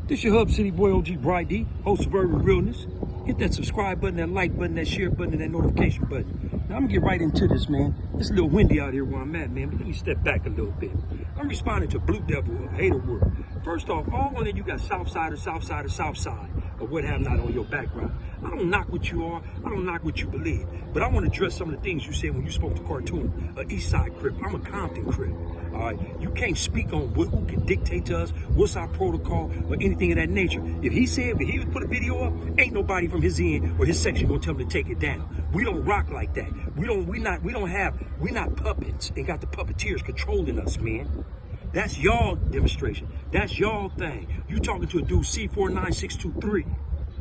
This your Hub City boy OG Bry-dee, host of Urban Realness. Hit that subscribe button, that like button, that share button, and that notification button. Now I'm gonna get right into this, man. It's a little windy out here where I'm at, man, but let me step back a little bit. I'm responding to Blue Devil of Hater World. First off, all one of you got Southside, or what have not on your background. I don't knock what you are, I don't knock what you believe, but I want to address some of the things you said when you spoke to Cartoon, an East Side Crip. I'm a Compton Crip. All right, you can't speak on who can dictate to us, what's our protocol, or anything of that nature. If he put a video up, ain't nobody from his end or his section gonna tell him to take it down. We don't rock like that. We're not puppets and got the puppeteers controlling us, man. That's y'all demonstration. That's y'all thing. You talking to a dude C49623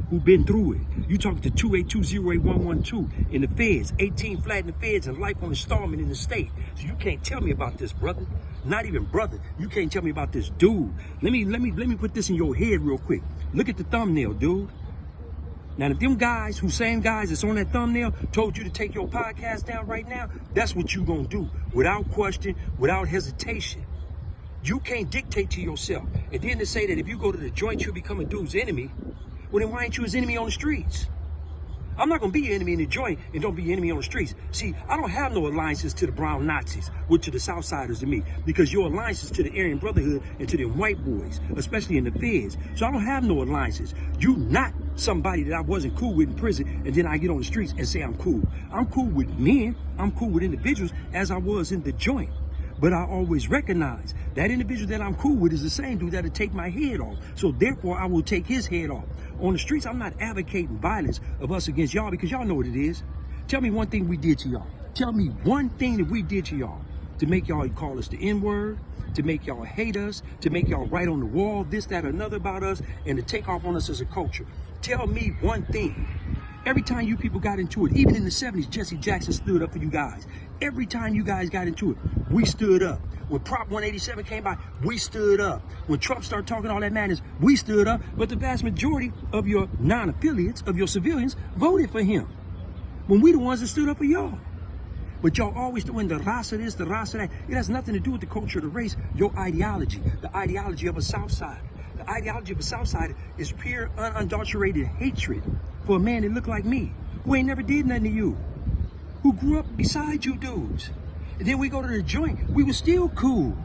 who been through it. You talking to 282081112 in the feds, 18 flat in the feds, and life on installment in the state. So you can't tell me about this, brother. Not even brother. You can't tell me about this dude. Let me put this in your head real quick. Look at the thumbnail, dude. Now, if them guys, same guys that's on that thumbnail, told you to take your podcast down right now, that's what you gonna do, without question, without hesitation. You can't dictate to yourself. And then to say that if you go to the joint, you become a dude's enemy, well, then why ain't you his enemy on the streets? I'm not going to be your enemy in the joint and don't be your enemy on the streets. See, I don't have no alliances to the brown Nazis, which to the Southsiders to me, because your alliances to the Aryan Brotherhood and to them white boys, especially in the feds. So I don't have no alliances. You not somebody that I wasn't cool with in prison, and then I get on the streets and say I'm cool. I'm cool with men. I'm cool with individuals as I was in the joint. But I always recognize that individual that I'm cool with is the same dude that'll take my head off. So therefore, I will take his head off. On the streets, I'm not advocating violence of us against y'all because y'all know what it is. Tell me one thing we did to y'all. Tell me one thing that we did to y'all to make y'all call us the N-word, to make y'all hate us, to make y'all write on the wall this, that, or another about us, and to take off on us as a culture. Tell me one thing. Every time you people got into it, even in the 70s, Jesse Jackson stood up for you guys. Every time you guys got into it, we stood up. When Prop 187 came by, we stood up. When Trump started talking all that madness, we stood up. But the vast majority of your non-affiliates, of your civilians, voted for him. When we the ones that stood up for y'all. But y'all always doing the raza this, the raza that. It has nothing to do with the culture of the race, your ideology, the ideology of a Southside. The ideology of a Southside is pure, unadulterated hatred for a man that looked like me, who ain't never did nothing to you, who grew up beside you dudes. And then we go to the joint, we were still cool.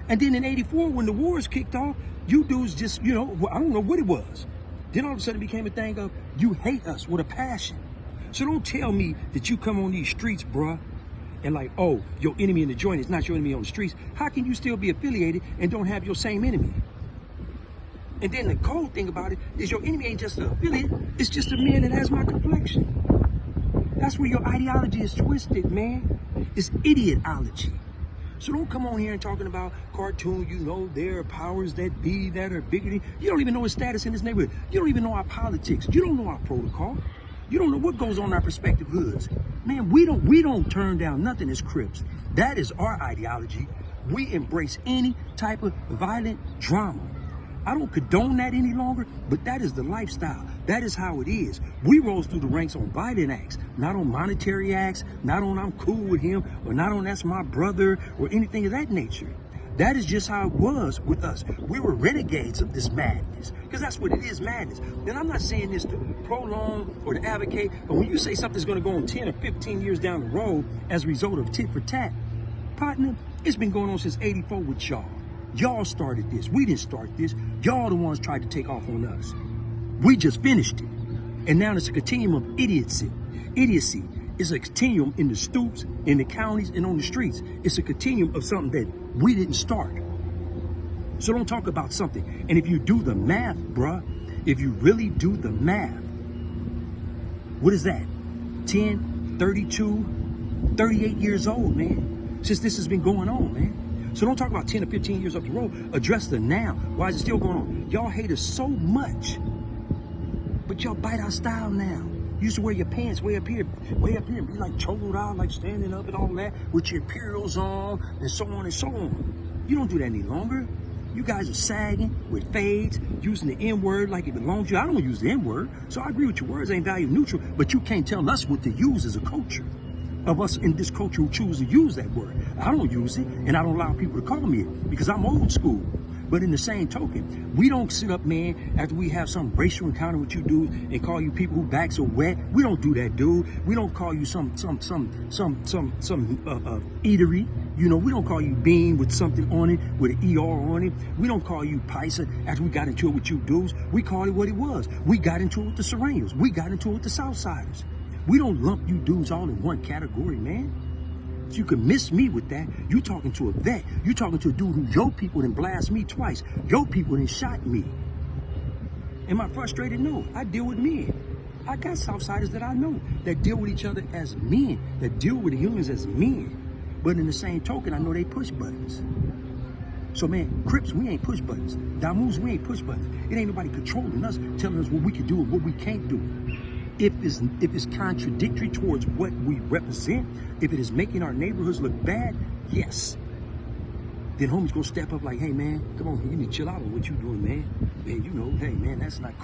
And then in '84, when the wars kicked off, you dudes just, I don't know what it was. Then all of a sudden it became a thing of, you hate us with a passion. So don't tell me that you come on these streets, bruh, and like, oh, your enemy in the joint is not your enemy on the streets. How can you still be affiliated and don't have your same enemy? And then the cold thing about it is your enemy ain't just an affiliate, it's just a man that has my complexion. That's where your ideology is twisted, man. It's idiotology. So don't come on here and talking about Cartoon, there are powers that be that are bigger than you. Don't even know his status in this neighborhood. You don't even know our politics. You don't know our protocol. You don't know what goes on in our respective hoods. Man, we don't turn down nothing as Crips. That is our ideology. We embrace any type of violent drama. I don't condone that any longer, but that is the lifestyle. That is how it is. We rose through the ranks on violent acts, not on monetary acts, not on I'm cool with him, or not on that's my brother, or anything of that nature. That is just how it was with us. We were renegades of this madness, because that's what it is, madness. And I'm not saying this to prolong or to advocate, but when you say something's going to go on 10 or 15 years down the road as a result of tit for tat, partner, it's been going on since '84 with y'all. Y'all started this. We didn't start this. Y'all the ones tried to take off on us. We just finished it. And now it's a continuum of idiocy. Idiocy is a continuum in the stoops, in the counties, and on the streets. It's a continuum of something that we didn't start. So don't talk about something. And if you do the math, bruh, if you really do the math, what is that? 10, 32, 38 years old, man. Since this has been going on, man. So don't talk about 10 or 15 years up the road. Address the now. Why is it still going on? Y'all hate us so much, but y'all bite our style now. You used to wear your pants way up here, and be like cholled out, like standing up and all that, with your imperials on, and so on and so on. You don't do that any longer. You guys are sagging with fades, using the N-word like it belongs to you. I don't use the N-word, so I agree with your words ain't value neutral, but you can't tell us what to use as a culture. Of us in this culture who choose to use that word. I don't use it, and I don't allow people to call me it because I'm old school. But in the same token, we don't sit up, man, after we have some racial encounter with you dudes and call you people who backs are wet. We don't do that, dude. We don't call you some eatery. You know, we don't call you bean with something on it, with an ER on it. We don't call you Paisa after we got into it with you dudes. We called it what it was. We got into it with the Serranos. We got into it with the Southsiders. We don't lump you dudes all in one category, man. So you can miss me with that. You talking to a vet. You talking to a dude who your people done blast me twice. Your people done shot me. Am I frustrated? No. I deal with men. I got Southsiders that I know that deal with each other as men, that deal with humans as men. But in the same token, I know they push buttons. So man, Crips, we ain't push buttons. Damus, we ain't push buttons. It ain't nobody controlling us, telling us what we can do and what we can't do. If it's contradictory towards what we represent, if it is making our neighborhoods look bad, yes. Then homies gonna step up like, hey man, come on, you need to chill out on what you doing, man. Man, you know, hey man, that's not cool.